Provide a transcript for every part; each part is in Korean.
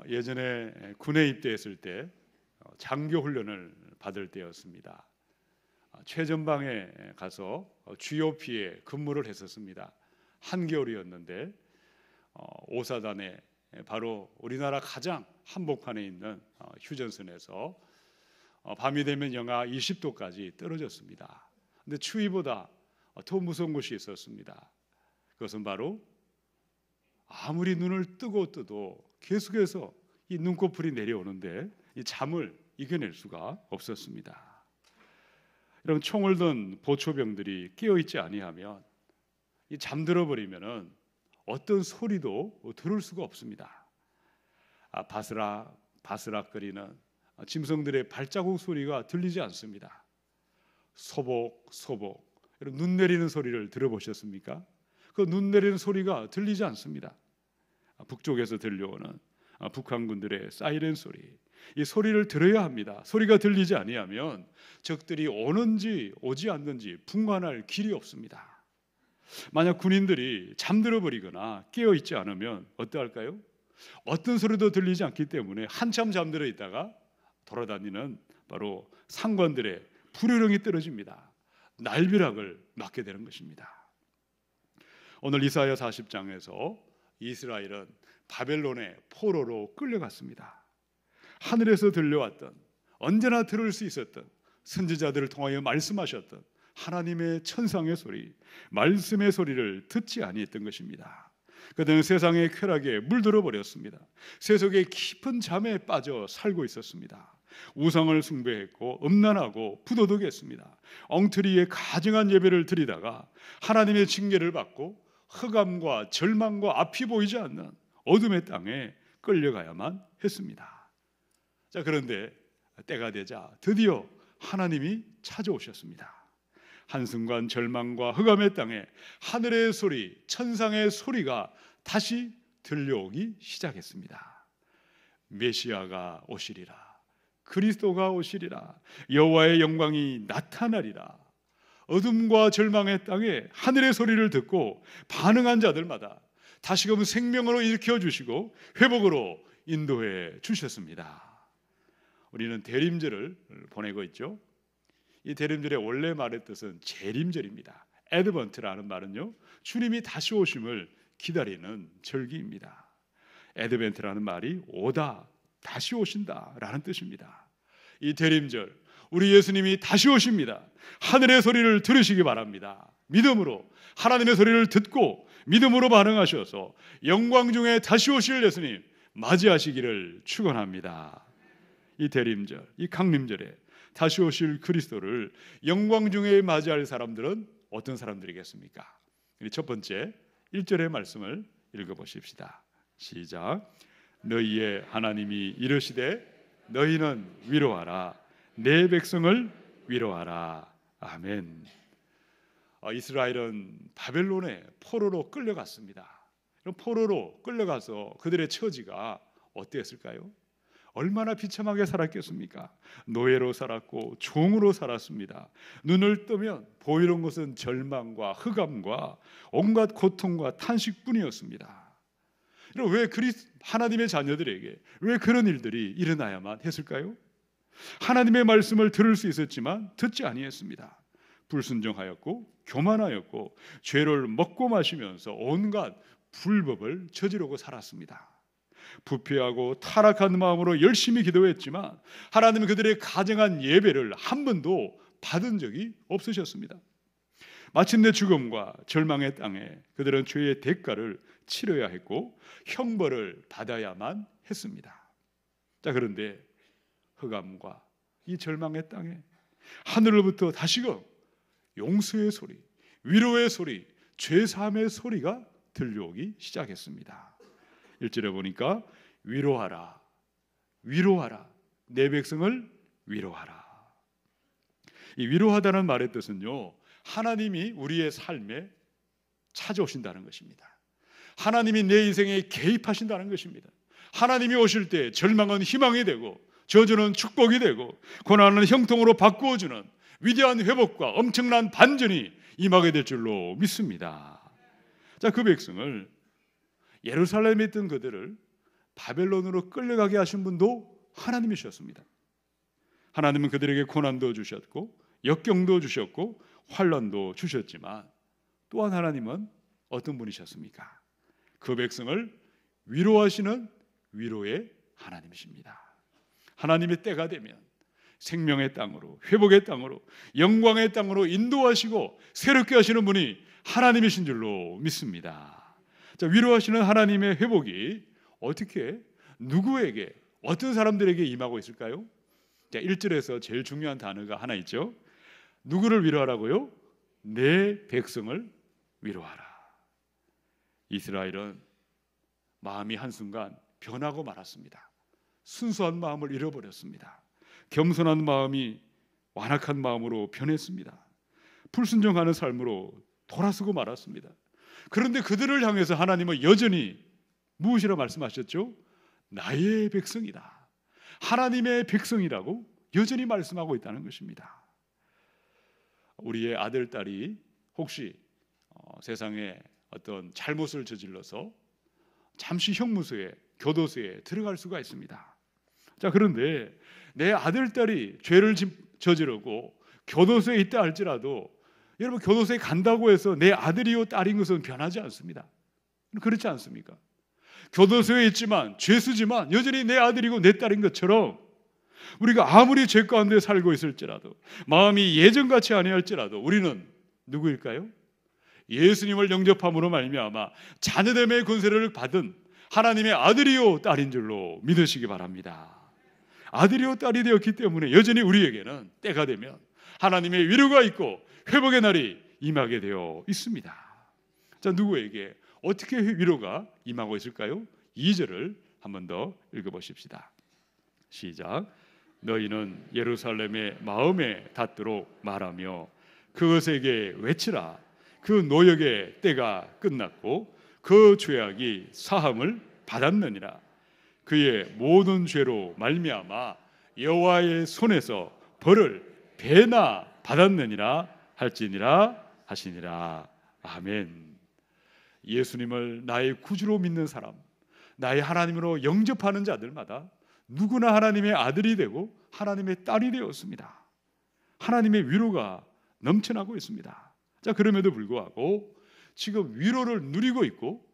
예전에 군에 입대했을 때 장교 훈련을 받을 때였습니다. 최전방에 가서 GOP에 근무를 했었습니다. 한겨울이었는데 오사단에 바로 우리나라 가장 한복판에 있는 휴전선에서 밤이 되면 영하 20도까지 떨어졌습니다. 근데 추위보다 더 무서운 것이 있었습니다. 그것은 바로 아무리 눈을 뜨도 계속해서 이 눈꺼풀이 내려오는데 이 잠을 이겨낼 수가 없었습니다. 여러분, 총을 든 보초병들이 깨어있지 아니하면 이 잠들어 버리면은 어떤 소리도 들을 수가 없습니다. 바스락 바스락거리는 짐승들의 발자국 소리가 들리지 않습니다. 소복 여러분, 눈 내리는 소리를 들어보셨습니까? 그 눈 내리는 소리가 들리지 않습니다. 북쪽에서 들려오는 북한군들의 사이렌 소리, 이 소리를 들어야 합니다. 소리가 들리지 아니하면 적들이 오는지 오지 않는지 분간할 길이 없습니다. 만약 군인들이 잠들어 버리거나 깨어 있지 않으면 어떠할까요? 어떤 소리도 들리지 않기 때문에 한참 잠들어 있다가 돌아다니는 바로 상관들의 불효령이 떨어집니다. 날벼락을 맞게 되는 것입니다. 오늘 이사야 40장에서 이스라엘은 바벨론의 포로로 끌려갔습니다. 하늘에서 들려왔던, 언제나 들을 수 있었던, 선지자들을 통하여 말씀하셨던 하나님의 천상의 소리, 말씀의 소리를 듣지 아니했던 것입니다. 그들은 세상의 쾌락에 물들어 버렸습니다. 세속의 깊은 잠에 빠져 살고 있었습니다. 우상을 숭배했고 음란하고 부도덕했습니다. 엉터리에 가증한 예배를 드리다가 하나님의 징계를 받고 흑암과 절망과 앞이 보이지 않는 어둠의 땅에 끌려가야만 했습니다. 자, 그런데 때가 되자 드디어 하나님이 찾아오셨습니다. 한순간 절망과 흑암의 땅에 하늘의 소리, 천상의 소리가 다시 들려오기 시작했습니다. 메시아가 오시리라, 그리스도가 오시리라, 여호와의 영광이 나타나리라. 어둠과 절망의 땅에 하늘의 소리를 듣고 반응한 자들마다 다시금 생명으로 일으켜 주시고 회복으로 인도해 주셨습니다. 우리는 대림절을 보내고 있죠. 이 대림절의 원래 말의 뜻은 재림절입니다. 애드번트라는 말은요, 주님이 다시 오심을 기다리는 절기입니다. 애드벤트라는 말이 오다, 다시 오신다라는 뜻입니다. 이 대림절, 우리 예수님이 다시 오십니다. 하늘의 소리를 들으시기 바랍니다. 믿음으로 하나님의 소리를 듣고 믿음으로 반응하셔서 영광 중에 다시 오실 예수님 맞이하시기를 축원합니다. 이 대림절, 이 강림절에 다시 오실 그리스도를 영광 중에 맞이할 사람들은 어떤 사람들이겠습니까? 첫 번째 1절의 말씀을 읽어보십시다. 시작. 너희의 하나님이 이르시되 너희는 위로하라, 내 백성을 위로하라. 아멘. 이스라엘은 바벨론의 포로로 끌려갔습니다. 포로로 끌려가서 그들의 처지가 어땠을까요? 얼마나 비참하게 살았겠습니까? 노예로 살았고 종으로 살았습니다. 눈을 뜨면 보이는 것은 절망과 흑암과 온갖 고통과 탄식뿐이었습니다. 왜 하나님의 자녀들에게 왜 그런 일들이 일어나야만 했을까요? 하나님의 말씀을 들을 수 있었지만 듣지 아니했습니다. 불순종하였고 교만하였고 죄를 먹고 마시면서 온갖 불법을 저지르고 살았습니다. 부패하고 타락한 마음으로 열심히 기도했지만 하나님은 그들의 가정한 예배를 한 번도 받은 적이 없으셨습니다. 마침내 죽음과 절망의 땅에 그들은 죄의 대가를 치러야 했고 형벌을 받아야만 했습니다. 자, 그런데 흑암과 이 절망의 땅에 하늘로부터 다시금 용서의 소리, 위로의 소리, 죄사함의 소리가 들려오기 시작했습니다. 1절에 보니까 위로하라, 위로하라, 내 백성을 위로하라. 이 위로하다는 말의 뜻은요, 하나님이 우리의 삶에 찾아오신다는 것입니다. 하나님이 내 인생에 개입하신다는 것입니다. 하나님이 오실 때 절망은 희망이 되고 저주는 축복이 되고 고난은 형통으로 바꾸어주는 위대한 회복과 엄청난 반전이 임하게 될 줄로 믿습니다. 자, 그 백성을, 예루살렘에 있던 그들을 바벨론으로 끌려가게 하신 분도 하나님이셨습니다. 하나님은 그들에게 고난도 주셨고 역경도 주셨고 환난도 주셨지만 또한 하나님은 어떤 분이셨습니까? 그 백성을 위로하시는 위로의 하나님이십니다. 하나님의 때가 되면 생명의 땅으로, 회복의 땅으로, 영광의 땅으로 인도하시고 새롭게 하시는 분이 하나님이신 줄로 믿습니다. 자, 위로하시는 하나님의 회복이 어떻게, 누구에게, 어떤 사람들에게 임하고 있을까요? 자, 1절에서 제일 중요한 단어가 하나 있죠. 누구를 위로하라고요? 내 백성을 위로하라. 이스라엘은 마음이 한순간 변하고 말았습니다. 순수한 마음을 잃어버렸습니다. 겸손한 마음이 완악한 마음으로 변했습니다. 불순종하는 삶으로 돌아서고 말았습니다. 그런데 그들을 향해서 하나님은 여전히 무엇이라 말씀하셨죠? 나의 백성이다. 하나님의 백성이라고 여전히 말씀하고 있다는 것입니다. 우리의 아들, 딸이 혹시 세상에 어떤 잘못을 저질러서 잠시 형무소에, 교도소에 들어갈 수가 있습니다. 자, 그런데 내 아들, 딸이 죄를 저지르고 교도소에 있다 할지라도 여러분, 교도소에 간다고 해서 내 아들이요 딸인 것은 변하지 않습니다. 그렇지 않습니까? 교도소에 있지만, 죄수지만 여전히 내 아들이고 내 딸인 것처럼 우리가 아무리 죄 가운데 살고 있을지라도, 마음이 예전같이 아니할지라도 우리는 누구일까요? 예수님을 영접함으로 말미암아 자녀됨의 권세를 받은 하나님의 아들이요 딸인 줄로 믿으시기 바랍니다. 아들이요 딸이 되었기 때문에 여전히 우리에게는 때가 되면 하나님의 위로가 있고 회복의 날이 임하게 되어 있습니다. 자, 누구에게 어떻게 위로가 임하고 있을까요? 2절을 한 번 더 읽어보십시다. 시작. 너희는 예루살렘의 마음에 닿도록 말하며 그것에게 외치라. 그 노역의 때가 끝났고 그 죄악이 사함을 받았느니라. 그의 모든 죄로 말미암아 여호와의 손에서 벌을 배나 받았느니라 할지니라 하시니라. 아멘. 예수님을 나의 구주로 믿는 사람, 나의 하나님으로 영접하는 자들마다 누구나 하나님의 아들이 되고 하나님의 딸이 되었습니다. 하나님의 위로가 넘쳐나고 있습니다. 자, 그럼에도 불구하고 지금 위로를 누리고 있고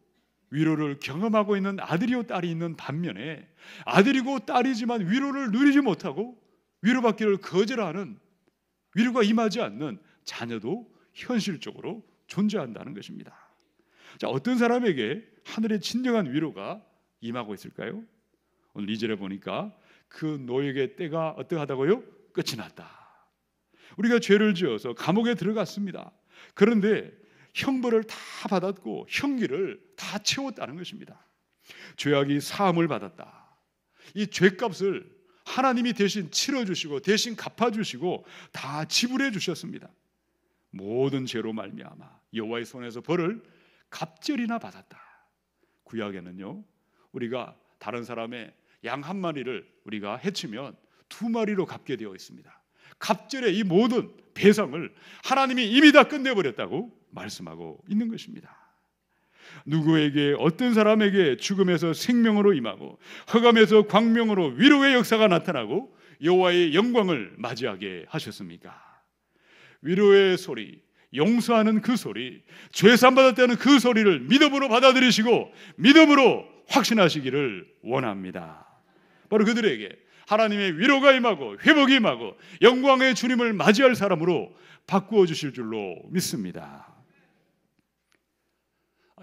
위로를 경험하고 있는 아들이요 딸이 있는 반면에 아들이고 딸이지만 위로를 누리지 못하고 위로받기를 거절하는, 위로가 임하지 않는 자녀도 현실적으로 존재한다는 것입니다. 자, 어떤 사람에게 하늘의 진정한 위로가 임하고 있을까요? 오늘 2절에 보니까 그 노역의 때가 어떠하다고요? 끝이 났다. 우리가 죄를 지어서 감옥에 들어갔습니다. 그런데 형벌을 다 받았고 형기를 다 채웠다는 것입니다. 죄악이 사함을 받았다. 이 죄값을 하나님이 대신 치러주시고 대신 갚아주시고 다 지불해 주셨습니다. 모든 죄로 말미암아 여호와의 손에서 벌을 갑절이나 받았다. 구약에는요, 우리가 다른 사람의 양 한 마리를 우리가 해치면 2마리로 갚게 되어 있습니다. 갑절의 이 모든 배상을 하나님이 이미 다 끝내버렸다고 말씀하고 있는 것입니다. 누구에게, 어떤 사람에게 죽음에서 생명으로 임하고 흑암에서 광명으로 위로의 역사가 나타나고 여호와의 영광을 맞이하게 하셨습니까? 위로의 소리, 용서하는 그 소리, 죄산 받았다는 그 소리를 믿음으로 받아들이시고 믿음으로 확신하시기를 원합니다. 바로 그들에게 하나님의 위로가 임하고 회복이 임하고 영광의 주님을 맞이할 사람으로 바꾸어 주실 줄로 믿습니다.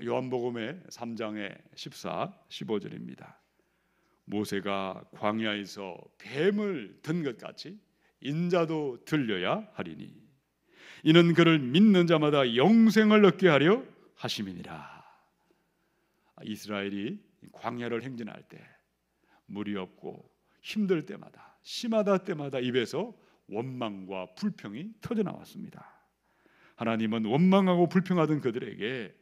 요한복음의 3장의 14, 15절입니다. 모세가 광야에서 뱀을 든 것 같이 인자도 들려야 하리니 이는 그를 믿는 자마다 영생을 얻게 하려 하심이니라. 이스라엘이 광야를 행진할 때 물이 없고 힘들 때마다, 심하다 때마다 입에서 원망과 불평이 터져 나왔습니다. 하나님은 원망하고 불평하던 그들에게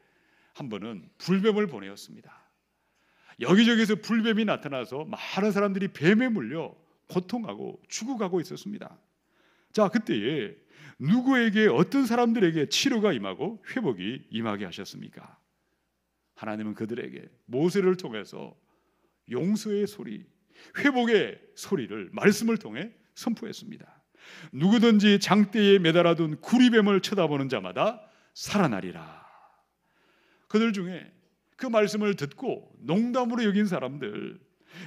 한 번은 불뱀을 보내었습니다. 여기저기서 불뱀이 나타나서 많은 사람들이 뱀에 물려 고통하고 죽어가고 있었습니다. 자, 그때에 누구에게, 어떤 사람들에게 치료가 임하고 회복이 임하게 하셨습니까? 하나님은 그들에게 모세를 통해서 용서의 소리, 회복의 소리를 말씀을 통해 선포했습니다. 누구든지 장대에 매달아둔 구리뱀을 쳐다보는 자마다 살아나리라. 그들 중에 그 말씀을 듣고 농담으로 여긴 사람들,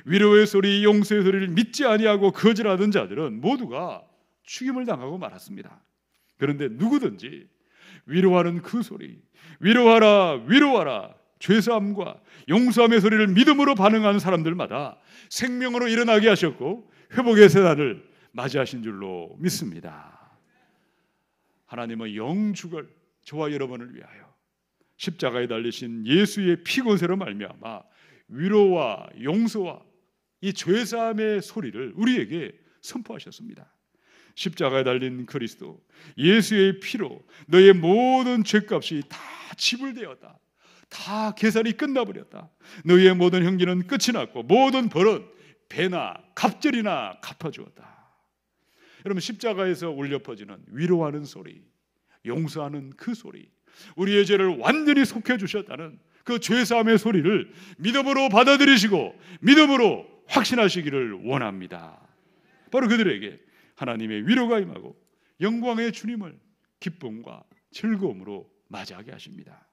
위로의 소리, 용서의 소리를 믿지 아니하고 거절하던 자들은 모두가 죽임을 당하고 말았습니다. 그런데 누구든지 위로하는 그 소리, 위로하라, 위로하라, 죄사함과 용서함의 소리를 믿음으로 반응하는 사람들마다 생명으로 일어나게 하셨고 회복의 세단을 맞이하신 줄로 믿습니다. 하나님은 영죽을 저와 여러분을 위하여 십자가에 달리신 예수의 피곤세로 말미암아 위로와 용서와 이 죄사함의 소리를 우리에게 선포하셨습니다. 십자가에 달린 그리스도 예수의 피로 너의 모든 죄값이 다 지불되었다. 다 계산이 끝나버렸다. 너희의 모든 형기는 끝이 났고 모든 벌은 배나 갑절이나 갚아주었다. 여러분, 십자가에서 울려 퍼지는 위로하는 소리, 용서하는 그 소리, 우리의 죄를 완전히 속해 주셨다는 그 죄사함의 소리를 믿음으로 받아들이시고 믿음으로 확신하시기를 원합니다. 바로 그들에게 하나님의 위로가 임하고 영광의 주님을 기쁨과 즐거움으로 맞이하게 하십니다.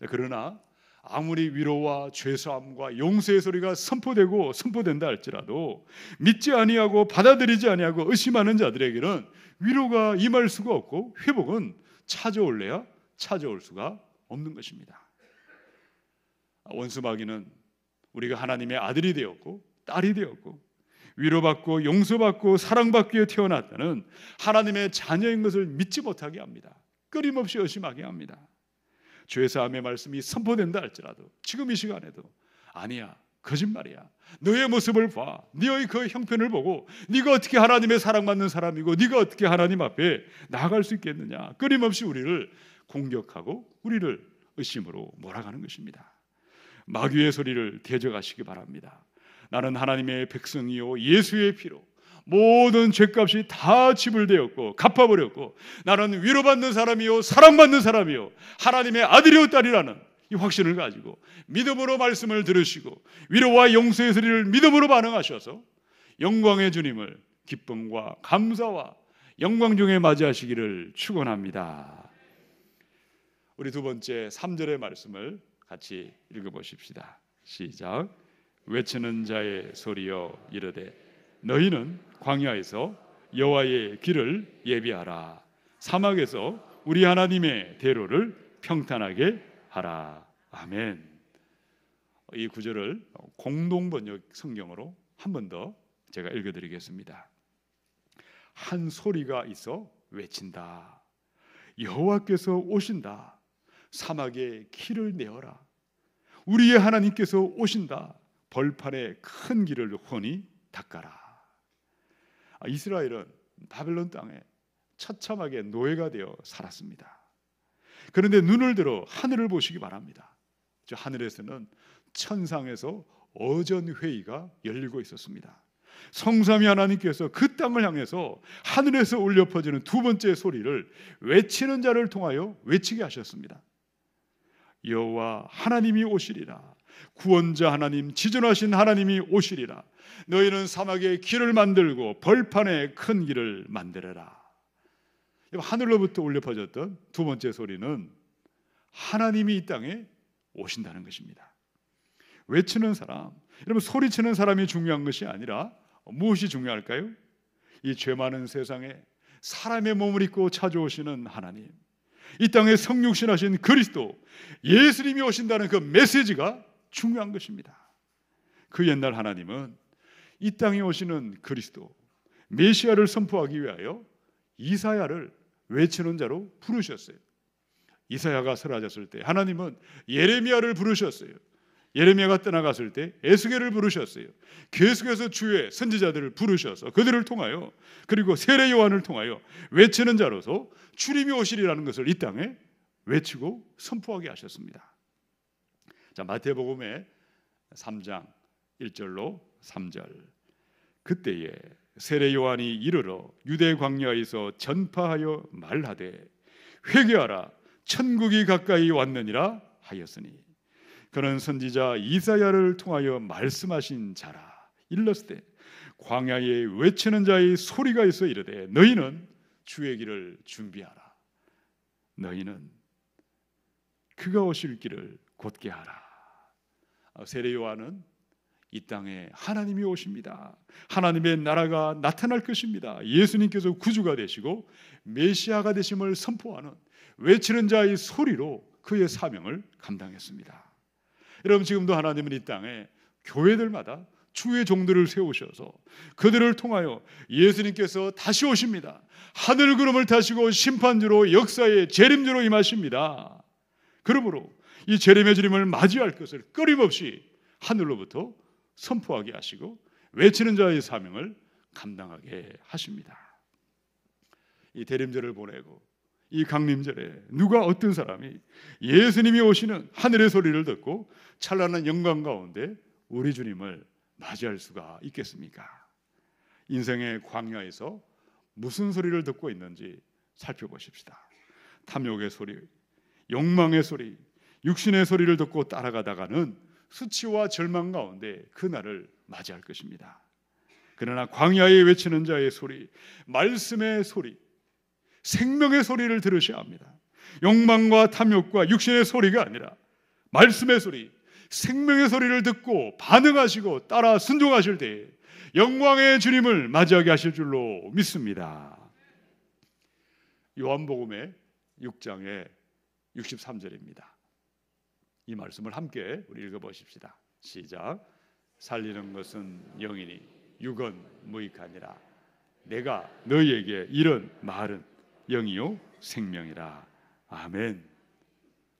그러나 아무리 위로와 죄사함과 용서의 소리가 선포된다 할지라도 믿지 아니하고 받아들이지 아니하고 의심하는 자들에게는 위로가 임할 수가 없고 회복은 찾아올래야 찾아올 수가 없는 것입니다. 원수 마귀는 우리가 하나님의 아들이 되었고 딸이 되었고 위로받고 용서받고 사랑받기 위해 태어났다는 하나님의 자녀인 것을 믿지 못하게 합니다. 끊임없이 의심하게 합니다. 죄사함의 말씀이 선포된다 할지라도 지금 이 시간에도 아니야, 거짓말이야, 너의 모습을 봐, 너의 그 형편을 보고 네가 어떻게 하나님의 사랑받는 사람이고 네가 어떻게 하나님 앞에 나아갈 수 있겠느냐, 끊임없이 우리를 공격하고 우리를 의심으로 몰아가는 것입니다. 마귀의 소리를 대적하시기 바랍니다. 나는 하나님의 백성이요 예수의 피로 모든 죄값이 다 지불되었고 갚아버렸고 나는 위로받는 사람이요 사랑받는 사람이요 하나님의 아들이요 딸이라는 이 확신을 가지고 믿음으로 말씀을 들으시고 위로와 용서의 소리를 믿음으로 반응하셔서 영광의 주님을 기쁨과 감사와 영광 중에 맞이하시기를 축원합니다. 우리 두 번째 3절의 말씀을 같이 읽어보십시다. 시작. 외치는 자의 소리여 이르되 너희는 광야에서 여호와의 길을 예비하라. 사막에서 우리 하나님의 대로를 평탄하게 하라. 아멘. 이 구절을 공동 번역 성경으로 한 번 더 제가 읽어드리겠습니다. 한 소리가 있어 외친다. 여호와께서 오신다. 사막에 길을 내어라. 우리의 하나님께서 오신다. 벌판에 큰 길을 훤히 닦아라. 이스라엘은 바벨론 땅에 처참하게 노예가 되어 살았습니다. 그런데 눈을 들어 하늘을 보시기 바랍니다. 저 하늘에서는 천상에서 어전회의가 열리고 있었습니다. 성삼위 하나님께서 그 땅을 향해서 하늘에서 울려 퍼지는 두 번째 소리를 외치는 자를 통하여 외치게 하셨습니다. 여호와 하나님이 오시리라. 구원자 하나님, 지존하신 하나님이 오시리라. 너희는 사막에 길을 만들고 벌판에 큰 길을 만들어라. 하늘로부터 울려 퍼졌던 두 번째 소리는 하나님이 이 땅에 오신다는 것입니다. 외치는 사람, 여러분, 소리치는 사람이 중요한 것이 아니라 무엇이 중요할까요? 이 죄 많은 세상에 사람의 몸을 입고 찾아오시는 하나님, 이 땅에 성육신하신 그리스도 예수님이 오신다는 그 메시지가 중요한 것입니다. 그 옛날 하나님은 이 땅에 오시는 그리스도 메시아를 선포하기 위하여 이사야를 외치는 자로 부르셨어요. 이사야가 사라졌을 때 하나님은 예레미야를 부르셨어요. 예레미야가 떠나갔을 때 에스겔을 부르셨어요. 계속해서 주의 선지자들을 부르셔서 그들을 통하여, 그리고 세례 요한을 통하여 외치는 자로서 주님이 오시리라는 것을 이 땅에 외치고 선포하게 하셨습니다. 자, 마태복음의 3장 1절로 3절. 그때에 세례 요한이 이르러 유대 광야에서 전파하여 말하되 회개하라, 천국이 가까이 왔느니라 하였으니 그는 선지자 이사야를 통하여 말씀하신 자라. 일렀을 때 광야에 외치는 자의 소리가 있어 이르되 너희는 주의 길을 준비하라. 너희는 그가 오실 길을 곧게 하라. 세례 요한은 이 땅에 하나님이 오십니다. 하나님의 나라가 나타날 것입니다. 예수님께서 구주가 되시고 메시아가 되심을 선포하는 외치는 자의 소리로 그의 사명을 감당했습니다. 여러분, 지금도 하나님은 이 땅에 교회들마다 주의 종들을 세우셔서 그들을 통하여 예수님께서 다시 오십니다. 하늘 구름을 타시고 심판주로 역사의 재림주로 임하십니다. 그러므로 이 재림의 주님을 맞이할 것을 끊임없이 하늘로부터 선포하게 하시고 외치는 자의 사명을 감당하게 하십니다. 이 대림절을 보내고 이 강림절에 누가 어떤 사람이 예수님이 오시는 하늘의 소리를 듣고 찬란한 영광 가운데 우리 주님을 맞이할 수가 있겠습니까? 인생의 광야에서 무슨 소리를 듣고 있는지 살펴보십시다. 탐욕의 소리, 욕망의 소리, 육신의 소리를 듣고 따라가다가는 수치와 절망 가운데 그날을 맞이할 것입니다. 그러나 광야에 외치는 자의 소리, 말씀의 소리, 생명의 소리를 들으셔야 합니다. 욕망과 탐욕과 육신의 소리가 아니라 말씀의 소리, 생명의 소리를 듣고 반응하시고 따라 순종하실 때 영광의 주님을 맞이하게 하실 줄로 믿습니다. 요한복음의 6장의 63절입니다. 이 말씀을 함께 우리 읽어보십시다. 시작. 살리는 것은 영이니 육은 무익하니라. 내가 너희에게 이런 말은 영이요 생명이라. 아멘.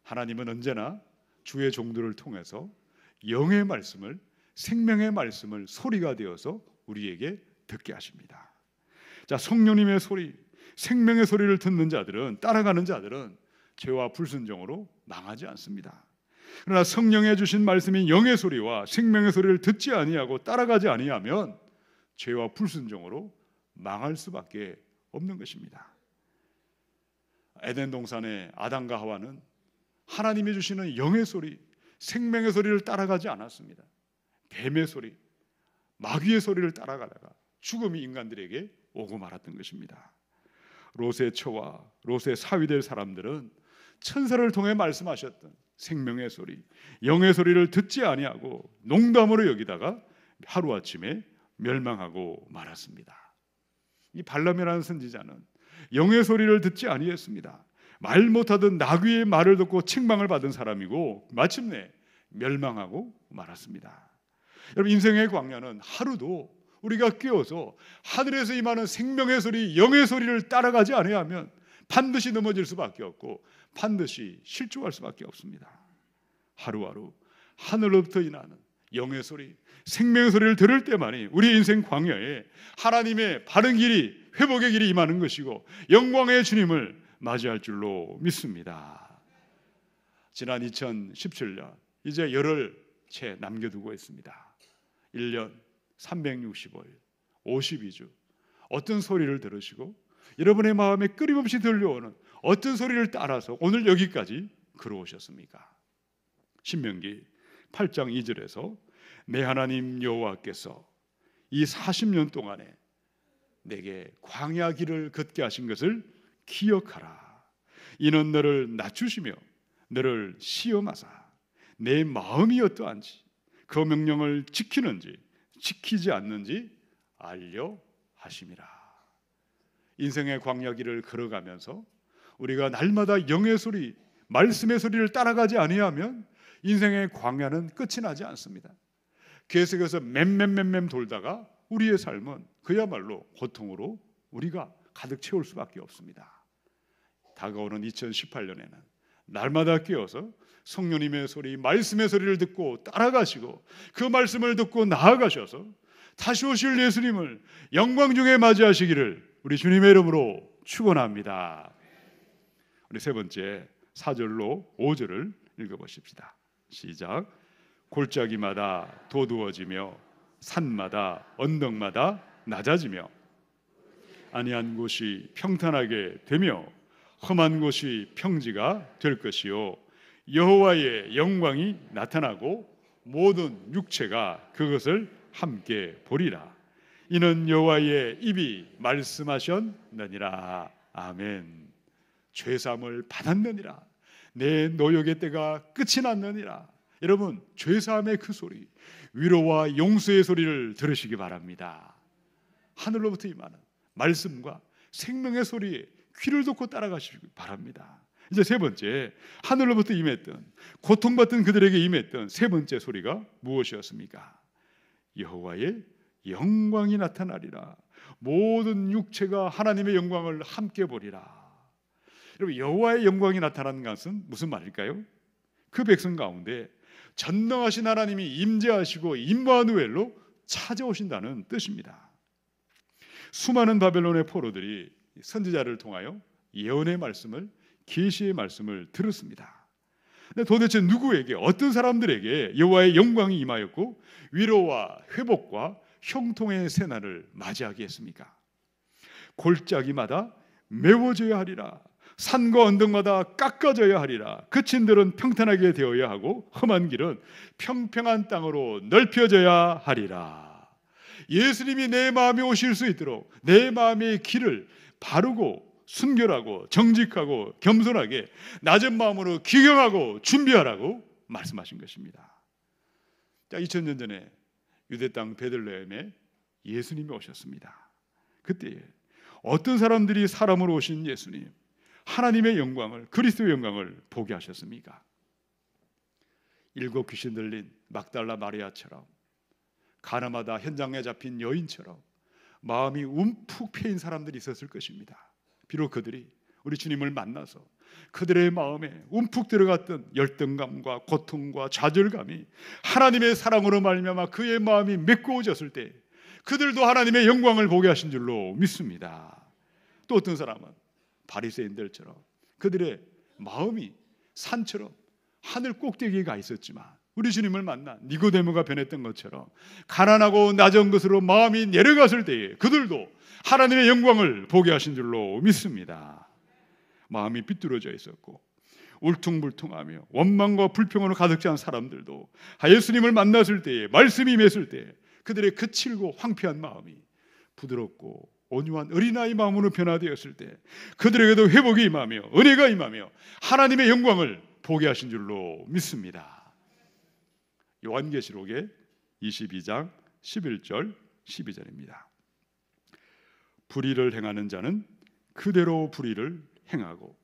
하나님은 언제나 주의 종들을 통해서 영의 말씀을, 생명의 말씀을 소리가 되어서 우리에게 듣게 하십니다. 자, 성령님의 소리, 생명의 소리를 듣는 자들은, 따라가는 자들은 죄와 불순종으로 망하지 않습니다. 그러나 성령에 주신 말씀인 영의 소리와 생명의 소리를 듣지 아니하고 따라가지 아니하면 죄와 불순종으로 망할 수밖에 없는 것입니다. 에덴 동산의 아담과 하와는 하나님이 주시는 영의 소리, 생명의 소리를 따라가지 않았습니다. 뱀의 소리, 마귀의 소리를 따라가다가 죽음이 인간들에게 오고 말았던 것입니다. 롯의 처와 롯의 사위될 사람들은 천사를 통해 말씀하셨던 생명의 소리, 영의 소리를 듣지 아니하고 농담으로 여기다가 하루아침에 멸망하고 말았습니다. 이 발람이라는 선지자는 영의 소리를 듣지 아니했습니다. 말 못하던 나귀의 말을 듣고 책망을 받은 사람이고 마침내 멸망하고 말았습니다. 여러분, 인생의 광야는 하루도 우리가 깨어서 하늘에서 임하는 생명의 소리, 영의 소리를 따라가지 아니하면 반드시 넘어질 수밖에 없고 반드시 실족할 수밖에 없습니다. 하루하루 하늘로부터 인하는 영의 소리, 생명의 소리를 들을 때만이 우리 인생 광야에 하나님의 바른 길이, 회복의 길이 임하는 것이고 영광의 주님을 맞이할 줄로 믿습니다. 지난 2017년 이제 열흘 채 남겨두고 있습니다. 1년 365일 52주 어떤 소리를 들으시고 여러분의 마음에 끊임없이 들려오는 어떤 소리를 따라서 오늘 여기까지 걸어오셨습니까? 신명기 8장 2절에서 내 하나님 여호와께서 이 40년 동안에 내게 광야 길을 걷게 하신 것을 기억하라. 이는 너를 낮추시며 너를 시험하사 내 마음이 어떠한지 그 명령을 지키는지 지키지 않는지 알려 하심이라. 인생의 광야 길을 걸어가면서 우리가 날마다 영의 소리, 말씀의 소리를 따라가지 아니하면 인생의 광야는 끝이 나지 않습니다. 계속해서 맴 돌다가 우리의 삶은 그야말로 고통으로 우리가 가득 채울 수밖에 없습니다. 다가오는 2018년에는 날마다 깨어서 성령님의 소리, 말씀의 소리를 듣고 따라가시고 그 말씀을 듣고 나아가셔서 다시 오실 예수님을 영광 중에 맞이하시기를 우리 주님의 이름으로 축원합니다. 우리 세 번째 4절로 5절을 읽어보십시다. 시작. 골짜기마다 도두어지며 산마다 언덕마다 낮아지며 안이한 곳이 평탄하게 되며 험한 곳이 평지가 될 것이요 여호와의 영광이 나타나고 모든 육체가 그것을 함께 보리라. 이는 여호와의 입이 말씀하셨느니라. 아멘. 죄사함을 받았느니라. 내 노역의 때가 끝이 났느니라. 여러분, 죄사함의 그 소리, 위로와 용서의 소리를 들으시기 바랍니다. 하늘로부터 임하는 말씀과 생명의 소리에 귀를 돋고 따라가시기 바랍니다. 이제 세 번째, 하늘로부터 임했던, 고통받던 그들에게 임했던 세 번째 소리가 무엇이었습니까? 여호와의 영광이 나타나리라. 모든 육체가 하나님의 영광을 함께 보리라. 여러분, 여호와의 영광이 나타나는 것은 무슨 말일까요? 그 백성 가운데 전능하신 하나님이 임재하시고 임마누엘로 찾아오신다는 뜻입니다. 수많은 바벨론의 포로들이 선지자를 통하여 예언의 말씀을, 계시의 말씀을 들었습니다. 근데 도대체 누구에게, 어떤 사람들에게 여호와의 영광이 임하였고 위로와 회복과 형통의 새날을 맞이하게 했습니까? 골짜기마다 메워져야 하리라. 산과 언덕마다 깎아져야 하리라. 그친 들은 평탄하게 되어야 하고 험한 길은 평평한 땅으로 넓혀져야 하리라. 예수님이 내 마음에 오실 수 있도록 내 마음의 길을 바르고 순결하고 정직하고 겸손하게 낮은 마음으로 귀경하고 준비하라고 말씀하신 것입니다. 2000년 전에 유대 땅 베들레헴에 예수님이 오셨습니다. 그때 어떤 사람들이 사람으로 오신 예수님, 하나님의 영광을, 그리스도의 영광을 보게 하셨습니까? 7 귀신 들린 막달라 마리아처럼, 가나마다 현장에 잡힌 여인처럼 마음이 움푹 패인 사람들이 있었을 것입니다. 비록 그들이 우리 주님을 만나서 그들의 마음에 움푹 들어갔던 열등감과 고통과 좌절감이 하나님의 사랑으로 말미암아 그의 마음이 메꾸어졌을 때 그들도 하나님의 영광을 보게 하신 줄로 믿습니다. 또 어떤 사람은 바리새인들처럼 그들의 마음이 산처럼 하늘 꼭대기에 가 있었지만 우리 주님을 만나 니고데모가 변했던 것처럼 가난하고 낮은 것으로 마음이 내려갔을 때에 그들도 하나님의 영광을 보게 하신 줄로 믿습니다. 마음이 삐뚤어져 있었고 울퉁불퉁하며 원망과 불평으로 가득 찬 사람들도 예수님을 만났을 때에, 말씀이 임했을 때에 그들의 거칠고 황폐한 마음이 부드럽고 온유한 어린아이 마음으로 변화되었을 때 그들에게도 회복이 임하며 은혜가 임하며 하나님의 영광을 보게 하신 줄로 믿습니다. 요한계시록의 22장 11절 12절입니다. 불의를 행하는 자는 그대로 불의를 행하고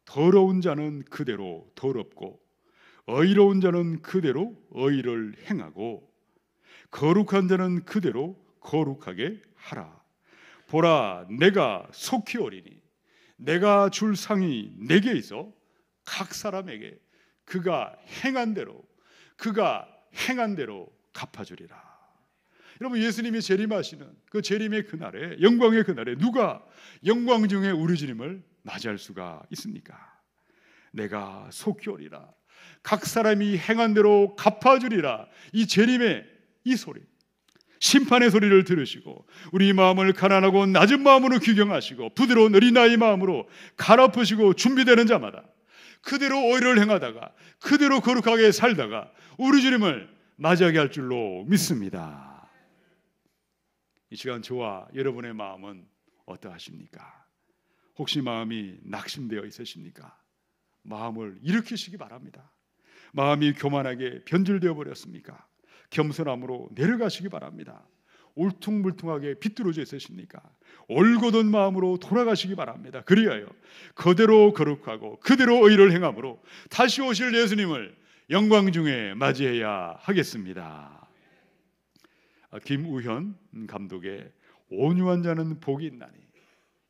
더러운 자는 그대로 더럽고 의로운 자는 그대로 의를 행하고 거룩한 자는 그대로 거룩하게 하라. 보라, 내가 속히 오리니 내가 줄 상이 내게 있어 각 사람에게 그가 행한 대로 갚아주리라. 여러분, 예수님이 재림하시는 그 재림의 그날에, 영광의 그날에 누가 영광 중에 우리 주님을 맞이할 수가 있습니까? 내가 속히 오리라. 각 사람이 행한 대로 갚아주리라. 이 재림의 이 소리, 심판의 소리를 들으시고 우리 마음을 가난하고 낮은 마음으로 귀경하시고 부드러운 어린아이 마음으로 갈아엎으시고 준비되는 자마다 그대로 의를 행하다가 그대로 거룩하게 살다가 우리 주님을 맞이하게 할 줄로 믿습니다. 이 시간 저와 여러분의 마음은 어떠하십니까? 혹시 마음이 낙심되어 있으십니까? 마음을 일으키시기 바랍니다. 마음이 교만하게 변질되어 버렸습니까? 겸손함으로 내려가시기 바랍니다. 울퉁불퉁하게 비뚤어져 있으십니까? 올곧은 마음으로 돌아가시기 바랍니다. 그리하여 그대로 거룩하고 그대로 의를 행함으로 다시 오실 예수님을 영광 중에 맞이해야 하겠습니다. 김우현 감독의 온유한 자는 복이 있나니,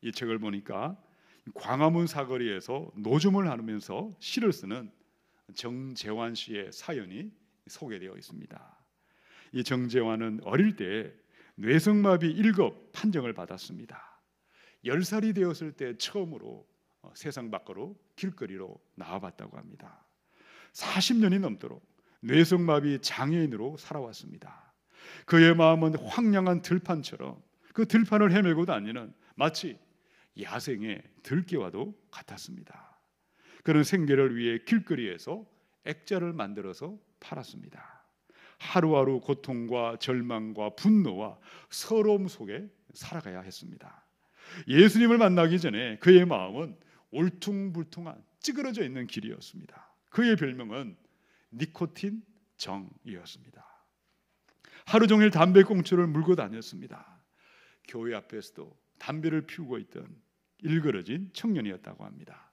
이 책을 보니까 광화문 사거리에서 노점을 하면서 시를 쓰는 정재환 씨의 사연이 소개되어 있습니다. 이 정재환은 어릴 때 뇌성마비 1급 판정을 받았습니다. 10살이 되었을 때 처음으로 세상 밖으로 길거리로 나와봤다고 합니다. 40년이 넘도록 뇌성마비 장애인으로 살아왔습니다. 그의 마음은 황량한 들판처럼 그 들판을 헤매고 다니는 마치 야생의 들깨와도 같았습니다. 그는 생계를 위해 길거리에서 액자를 만들어서 팔았습니다. 하루하루 고통과 절망과 분노와 서러움 속에 살아가야 했습니다. 예수님을 만나기 전에 그의 마음은 울퉁불퉁한 찌그러져 있는 길이었습니다. 그의 별명은 니코틴 정이었습니다. 하루 종일 담배꽁초를 물고 다녔습니다. 교회 앞에서도 담배를 피우고 있던 일그러진 청년이었다고 합니다.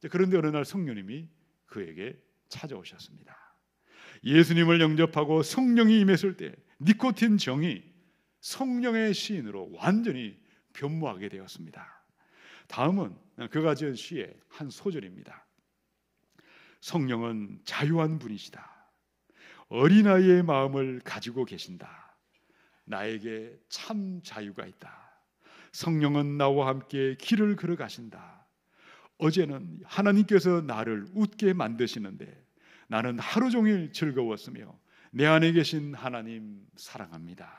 그런데 어느 날 성령님이 그에게 찾아오셨습니다. 예수님을 영접하고 성령이 임했을 때 니코틴 정이 성령의 시인으로 완전히 변모하게 되었습니다. 다음은 그가 지은 시의 한 소절입니다. 성령은 자유한 분이시다. 어린아이의 마음을 가지고 계신다. 나에게 참 자유가 있다. 성령은 나와 함께 길을 걸어가신다. 어제는 하나님께서 나를 웃게 만드시는데 나는 하루 종일 즐거웠으며 내 안에 계신 하나님 사랑합니다.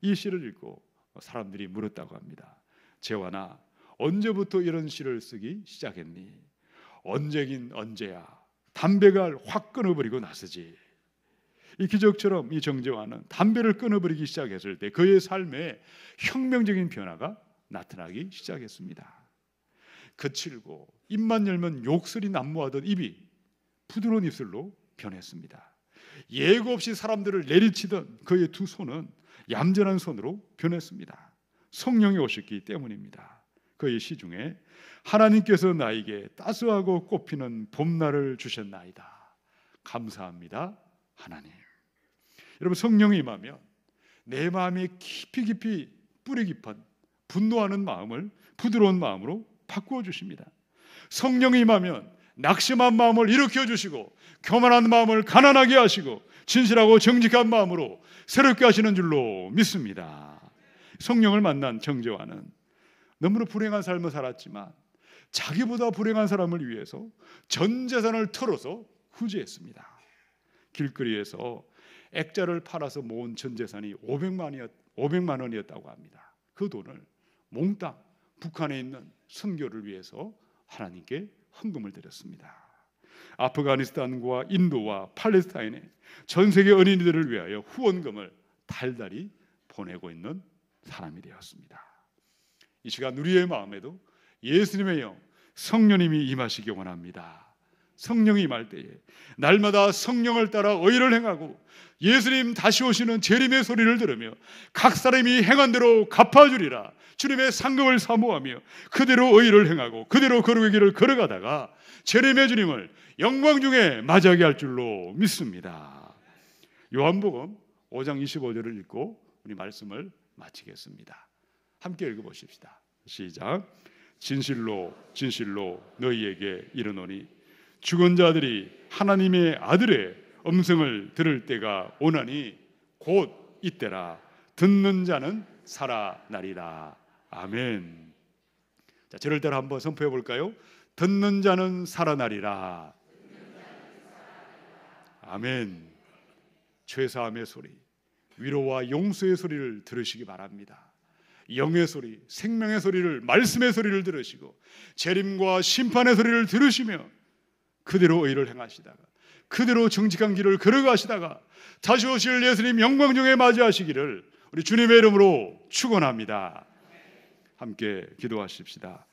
이 시를 읽고 사람들이 물었다고 합니다. 재환아, 언제부터 이런 시를 쓰기 시작했니? 언제긴 언제야. 담배가 확 끊어버리고 나서지. 이 기적처럼 이 정재환은 담배를 끊어버리기 시작했을 때 그의 삶에 혁명적인 변화가 나타나기 시작했습니다. 거칠고 입만 열면 욕설이 난무하던 입이 부드러운 입술로 변했습니다. 예고 없이 사람들을 내리치던 그의 두 손은 얌전한 손으로 변했습니다. 성령이 오셨기 때문입니다. 그의 시 중에 하나님께서 나에게 따스하고 꽃피는 봄날을 주셨나이다. 감사합니다, 하나님. 여러분, 성령이 임하면 내 마음이 깊이 뿌리 깊은 분노하는 마음을 부드러운 마음으로 바꾸어 주십니다. 성령이 임하면 낙심한 마음을 일으켜 주시고 교만한 마음을 가난하게 하시고 진실하고 정직한 마음으로 새롭게 하시는 줄로 믿습니다. 성령을 만난 정재환은 너무나 불행한 삶을 살았지만 자기보다 불행한 사람을 위해서 전 재산을 털어서 후지했습니다. 길거리에서 액자를 팔아서 모은 전 재산이 500만 원이었다고 합니다. 그 돈을 몽땅 북한에 있는 선교를 위해서 하나님께 헌금을 드렸습니다. 아프가니스탄과 인도와 팔레스타인의 전 세계 어린이들을 위하여 후원금을 달달이 보내고 있는 사람이 되었습니다. 이 시간 우리의 마음에도 예수님의 영 성령님이 임하시기 원합니다. 성령이 임할 때에 날마다 성령을 따라 의를 행하고 예수님 다시 오시는 재림의 소리를 들으며 각 사람이 행한 대로 갚아주리라 주님의 상급을 사모하며 그대로 의를 행하고 그대로 거룩의 길을 걸어가다가 재림의 주님을 영광 중에 맞이하게 할 줄로 믿습니다. 요한복음 5장 25절을 읽고 우리 말씀을 마치겠습니다. 함께 읽어보십시다. 시작. 진실로 진실로 너희에게 이르노니 죽은 자들이 하나님의 아들의 음성을 들을 때가 오나니 곧 이때라. 듣는 자는 살아나리라. 아멘. 자, 저를 따라 한번 선포해 볼까요? 듣는 자는 살아나리라. 아멘. 죄사함의 소리, 위로와 용서의 소리를 들으시기 바랍니다. 영의 소리, 생명의 소리를, 말씀의 소리를 들으시고 재림과 심판의 소리를 들으시며 그대로 의를 행하시다가 그대로 정직한 길을 걸어가시다가 다시 오실 예수님 영광 중에 맞이하시기를 우리 주님의 이름으로 축원합니다. 함께 기도하십시다.